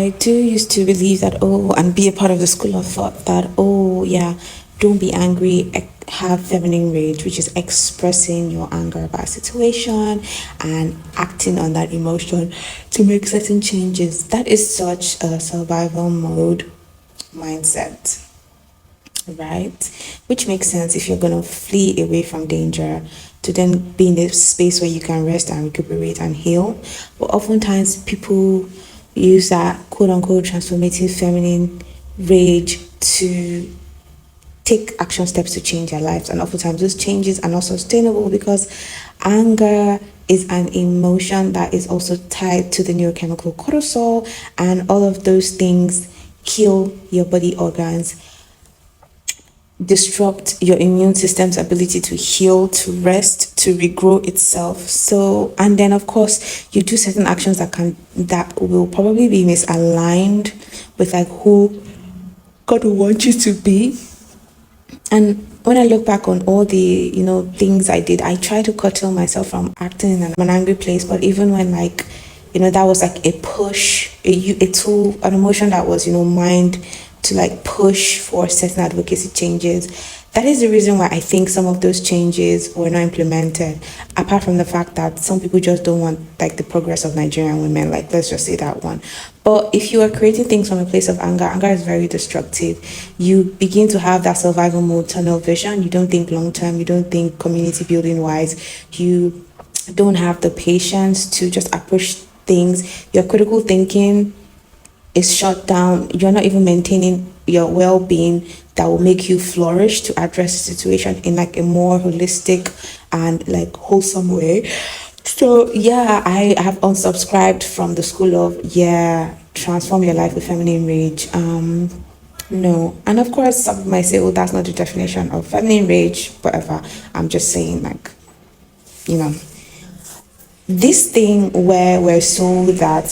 I do used to believe that, and be a part of the school of thought that, yeah, don't be angry, have feminine rage, which is expressing your anger about a situation and acting on that emotion to make certain changes. That is such a survival mode mindset, right? Which makes sense if you're going to flee away from danger to then be in a space where you can rest and recuperate and heal. But oftentimes people use that quote unquote transformative feminine rage to take action steps to change their lives. And oftentimes those changes are not sustainable because anger is an emotion that is also tied to the neurochemical cortisol, and all of those things kill your body organs, disrupt your immune system's ability to heal, to rest, to regrow itself. So, and then of course you do certain actions that will probably be misaligned with like who God will want you to be. And when I look back on all the, things I did, I try to curtail myself from acting in an angry place. But even when that was like a push, a tool, an emotion that was, mined to like push for certain advocacy changes. That is the reason why I think some of those changes were not implemented, apart from the fact that some people just don't want like the progress of Nigerian women, like let's just say that one. But if you are creating things from a place of anger is very destructive. You begin to have that survival mode, tunnel vision. You don't think long term, you don't think community building wise, you don't have the patience to just approach things. Your critical thinking is shut down. You're not even maintaining your well-being that will make you flourish to address the situation in like a more holistic and like wholesome way. So yeah, I have unsubscribed from the school of transform your life with feminine rage. No. And of course some might say, that's not the definition of feminine rage, whatever. I'm just saying like, this thing where we're sold that,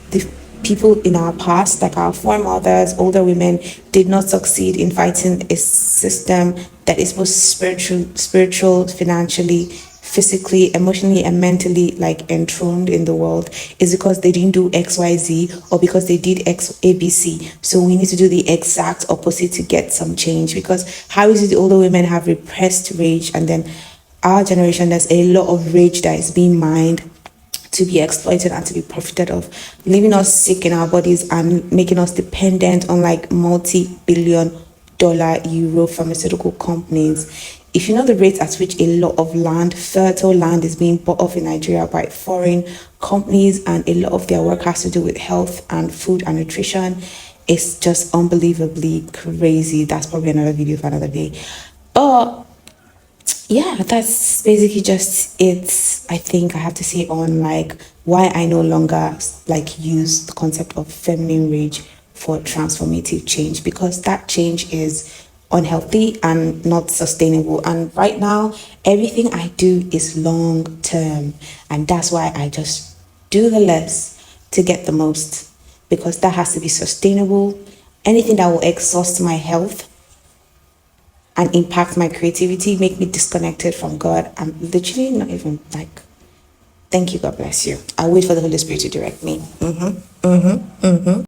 the people in our past, like our foremothers, older women, did not succeed in fighting a system that is both spiritual, financially, physically, emotionally, and mentally like enthroned in the world, is because they didn't do XYZ or because they did ABC. So we need to do the exact opposite to get some change. Because how is it the older women have repressed rage, and then our generation, there's a lot of rage that is being mined to be exploited and to be profited of, leaving us sick in our bodies and making us dependent on like multi-billion-dollar euro pharmaceutical companies. If you know the rate at which a lot of land, fertile land, is being bought off in Nigeria by foreign companies, and a lot of their work has to do with health and food and nutrition, it's just unbelievably crazy. That's probably another video for another day. But yeah, that's basically just it. I think I have to say on like why I no longer like use the concept of feminine rage for transformative change, because that change is unhealthy and not sustainable. And right now, everything I do is long term, and that's why I just do the less to get the most, because that has to be sustainable. Anything that will exhaust my health and impact my creativity, make me disconnected from God, I'm literally not even like, thank you, God bless you. I'll wait for the Holy Spirit to direct me.